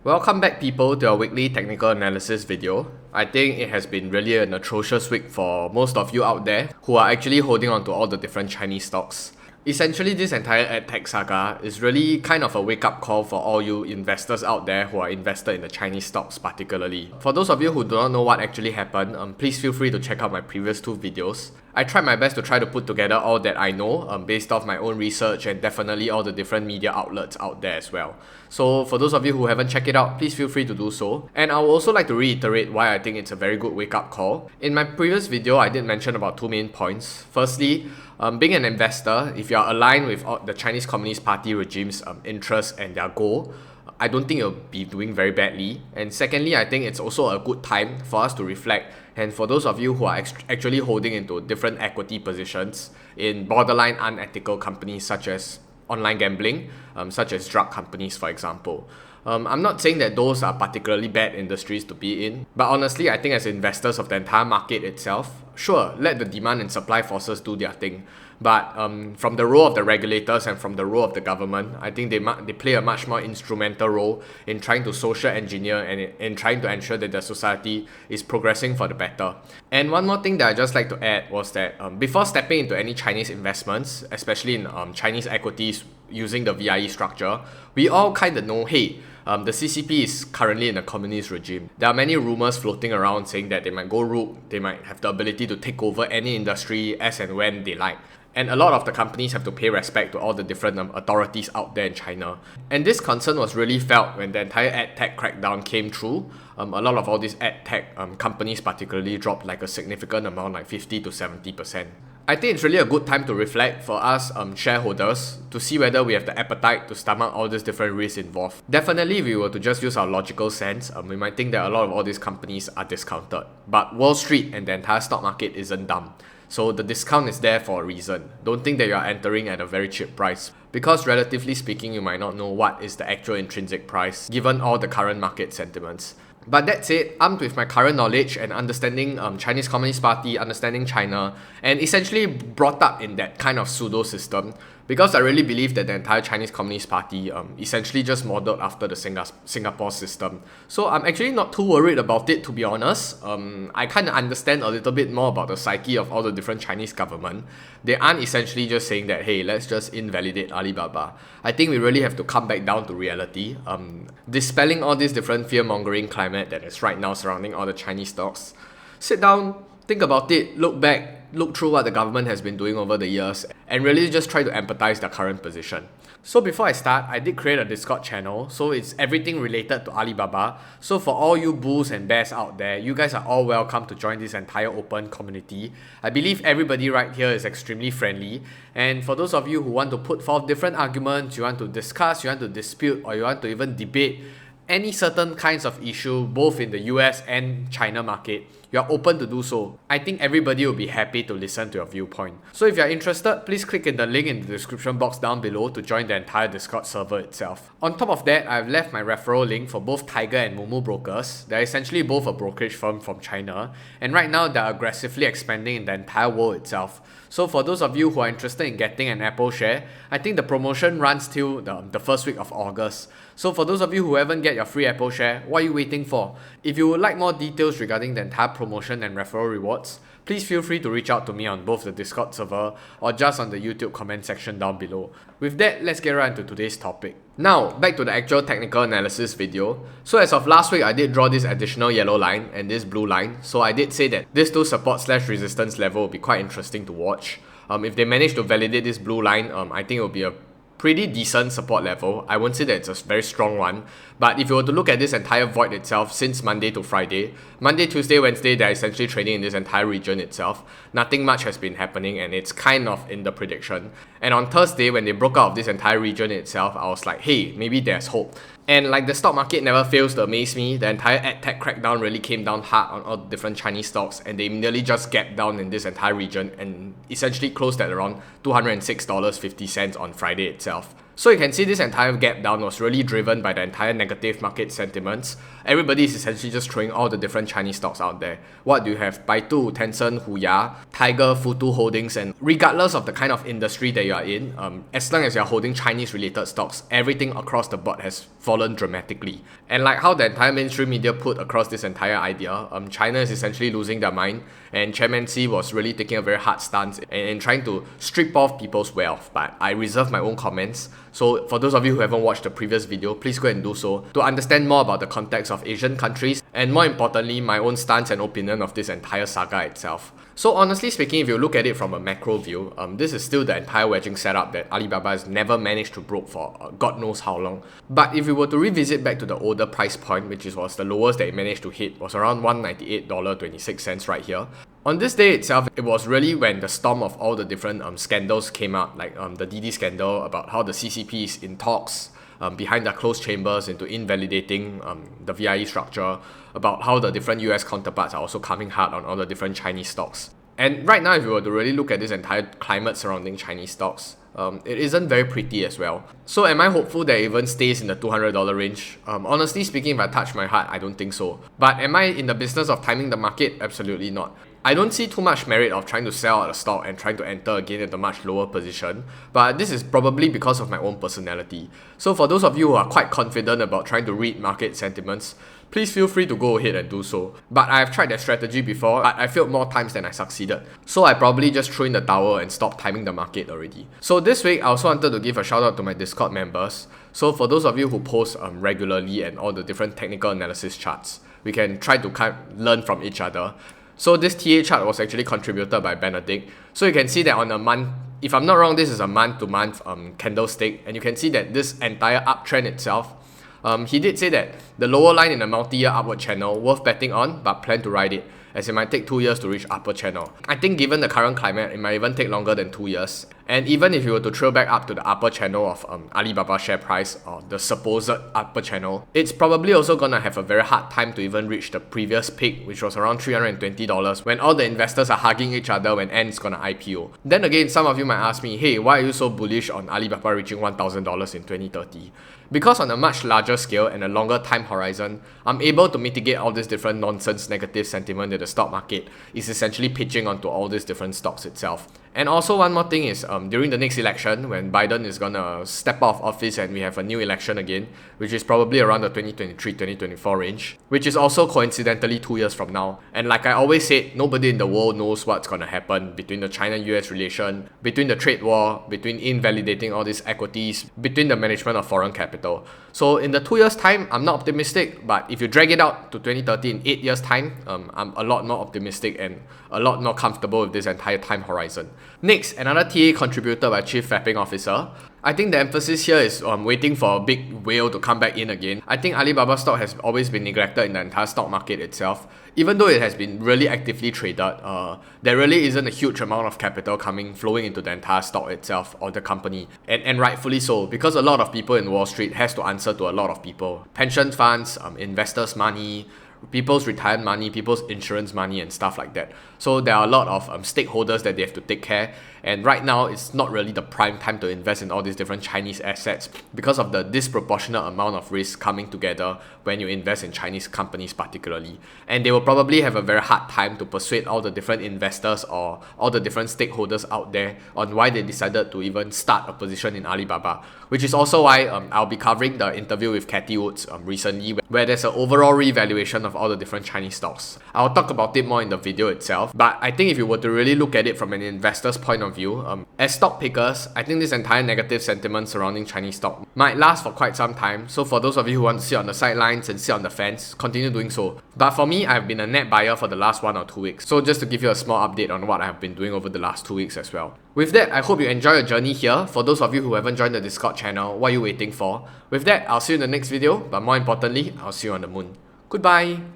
Welcome back, people, to our weekly technical analysis video. I think it has been really an atrocious week for most of you out there who are actually holding on to all the different Chinese stocks. Essentially, this entire EdTech Saga is really kind of a wake-up call for all you investors out there who are invested in the Chinese stocks particularly. For those of you who do not know what actually happened, please feel free to check out my previous two videos. I tried my best to try to put together all that I know based off my own research and definitely all the different media outlets out there as well. So for those of you who haven't checked it out, please feel free to do so. And I would also like to reiterate why I think it's a very good wake-up call. In my previous video, I did mention about two main points. Firstly, being an investor, if you are aligned with the Chinese Communist Party regime's interests and their goal, I don't think you'll be doing very badly. And secondly, I think it's also a good time for us to reflect. And for those of you who are actually holding into different equity positions in borderline unethical companies such as online gambling, such as drug companies, for example. I'm not saying that those are particularly bad industries to be in, but honestly, I think as investors of the entire market itself, sure, let the demand and supply forces do their thing. But from the role of the regulators and from the role of the government, I think they play a much more instrumental role in trying to social engineer and in trying to ensure that the society is progressing for the better. And one more thing that I just like to add was that before stepping into any Chinese investments, especially in Chinese equities using the VIE structure, we all kind of know, hey, the CCP is currently in a communist regime. There are many rumors floating around saying that they might go rogue, they might have the ability to take over any industry as and when they like. And a lot of the companies have to pay respect to all the different authorities out there in China. And this concern was really felt when the entire EdTech crackdown came through. A lot of all these EdTech companies particularly dropped like a significant amount, like 50 to 70%. I think it's really a good time to reflect for us shareholders to see whether we have the appetite to stomach all these different risks involved. Definitely, if we were to just use our logical sense, we might think that a lot of all these companies are discounted. But Wall Street and the entire stock market isn't dumb. So the discount is there for a reason. Don't think that you are entering at a very cheap price. Because relatively speaking, you might not know what is the actual intrinsic price given all the current market sentiments. But that said, armed with my current knowledge and understanding Chinese Communist Party, understanding China, and essentially brought up in that kind of pseudo system, because I really believe that the entire Chinese Communist Party essentially just modeled after the Singapore system. So I'm actually not too worried about it, to be honest. I kind of understand a little bit more about the psyche of all the different Chinese government. They aren't essentially just saying that, hey, let's just invalidate Alibaba. I think we really have to come back down to reality. Dispelling all this different fear-mongering climate that is right now surrounding all the Chinese stocks. Sit down, think about it, look back, look through what the government has been doing over the years, and really just try to empathize their current position. So before I start, I did create a Discord channel, so it's everything related to Alibaba. So for all you bulls and bears out there, you guys are all welcome to join this entire open community. I believe everybody right here is extremely friendly, and for those of you who want to put forth different arguments, you want to discuss, you want to dispute, or you want to even debate any certain kinds of issue, both in the US and China market, you are open to do so. I think everybody will be happy to listen to your viewpoint. So if you are interested, please click in the link in the description box down below to join the entire Discord server itself. On top of that, I've left my referral link for both Tiger and Moomoo brokers. They're essentially both a brokerage firm from China, and right now they're aggressively expanding in the entire world itself. So for those of you who are interested in getting an Apple share, I think the promotion runs till the first week of August. So for those of you who haven't get your free Apple share, what are you waiting for? If you would like more details regarding the entire promotion and referral rewards, please feel free to reach out to me on both the Discord server or just on the YouTube comment section down below. With that, let's get right into today's topic. Now, back to the actual technical analysis video. So as of last week, I did draw this additional yellow line and this blue line. So I did say that these two support/resistance level will be quite interesting to watch. If they manage to validate this blue line, I think it will be a pretty decent support level. I won't say that it's a very strong one, but if you were to look at this entire void itself since Monday to Friday, Monday, Tuesday, Wednesday, they're essentially trading in this entire region itself. Nothing much has been happening and it's kind of in the prediction. And on Thursday, when they broke out of this entire region itself, I was like, hey, maybe there's hope. And like the stock market never fails to amaze me, the entire EdTech crackdown really came down hard on all the different Chinese stocks, and they immediately just gapped down in this entire region and essentially closed at around $206.50 on Friday itself. So you can see this entire gap down was really driven by the entire negative market sentiments. Everybody is essentially just throwing all the different Chinese stocks out there. What do you have? Baidu, Tencent, Huya, Tiger, Futu Holdings, and regardless of the kind of industry that you are in, as long as you're holding Chinese related stocks, everything across the board has fallen dramatically. And like how the entire mainstream media put across this entire idea, China is essentially losing their mind, and Chairman Xi was really taking a very hard stance in trying to strip off people's wealth. But I reserve my own comments. So for those of you who haven't watched the previous video, please go and do so to understand more about the context of Asian countries, and more importantly, my own stance and opinion of this entire saga itself. So honestly speaking, if you look at it from a macro view, this is still the entire wedging setup that Alibaba has never managed to broke for God knows how long. But if we were to revisit back to the older price point, which was the lowest that it managed to hit, was around $198.26 right here. On this day itself, it was really when the storm of all the different scandals came out, like the Didi scandal about how the CCP is in talks behind the closed chambers into invalidating the VIE structure, about how the different US counterparts are also coming hard on all the different Chinese stocks. And right now, if you were to really look at this entire climate surrounding Chinese stocks, it isn't very pretty as well. So am I hopeful that it even stays in the $200 range? Honestly speaking, if I touch my heart, I don't think so. But am I in the business of timing the market? Absolutely not. I don't see too much merit of trying to sell out a stock and trying to enter again at a much lower position, but this is probably because of my own personality. So for those of you who are quite confident about trying to read market sentiments, please feel free to go ahead and do so. But I've tried that strategy before, but I failed more times than I succeeded. So I probably just threw in the towel and stopped timing the market already. So this week, I also wanted to give a shout out to my Discord members. So for those of you who post regularly and all the different technical analysis charts, we can try to kind of learn from each other. So this TA chart was actually contributed by Benedict. So you can see that on a month, if I'm not wrong, this is a month-to-month candlestick, and you can see that this entire uptrend itself, he did say that the lower line in a multi-year upward channel worth betting on, but plan to ride it, as it might take 2 years to reach upper channel. I think given the current climate, it might even take longer than 2 years. And even if you were to trail back up to the upper channel of Alibaba share price, or the supposed upper channel, it's probably also gonna have a very hard time to even reach the previous peak, which was around $320, when all the investors are hugging each other when Ant's gonna IPO. Then again, some of you might ask me, hey, why are you so bullish on Alibaba reaching $1,000 in 2030? Because on a much larger scale and a longer time horizon, I'm able to mitigate all this different nonsense negative sentiment that the stock market is essentially pitching onto all these different stocks itself. And also one more thing is during the next election, when Biden is gonna step off office and we have a new election again, which is probably around the 2023-2024 range, which is also coincidentally 2 years from now. And like I always said, nobody in the world knows what's gonna happen between the China-US relation, between the trade war, between invalidating all these equities, between the management of foreign capital. So in the 2 years time, I'm not optimistic, but if you drag it out to 2030 in 8 years time, I'm a lot more optimistic and a lot more comfortable with this entire time horizon. Next, another TA contributed by Chief Fapping Officer. I think the emphasis here is waiting for a big whale to come back in again. I think Alibaba stock has always been neglected in the entire stock market itself. Even though it has been really actively traded, there really isn't a huge amount of capital flowing into the entire stock itself or the company. And rightfully so, because a lot of people in Wall Street has to answer to a lot of people. Pension funds, investors' money, people's retirement money, people's insurance money and stuff like that. So there are a lot of stakeholders that they have to take care, and right now it's not really the prime time to invest in all these different Chinese assets because of the disproportionate amount of risk coming together when you invest in Chinese companies particularly. And they will probably have a very hard time to persuade all the different investors or all the different stakeholders out there on why they decided to even start a position in Alibaba, which is also why I'll be covering the interview with Cathy Woods recently, where there's an overall revaluation of all the different Chinese stocks. I'll talk about it more in the video itself, but I think if you were to really look at it from an investor's point of view, as stock pickers, I think this entire negative sentiment surrounding Chinese stock might last for quite some time. So for those of you who want to sit on the sidelines and sit on the fence, continue doing so. But for me, I've been a net buyer for the last 1 or 2 weeks. So just to give you a small update on what I've been doing over the last 2 weeks as well. With that, I hope you enjoy your journey here. For those of you who haven't joined the Discord channel, what are you waiting for? With that, I'll see you in the next video, but more importantly, I'll see you on the moon. Goodbye!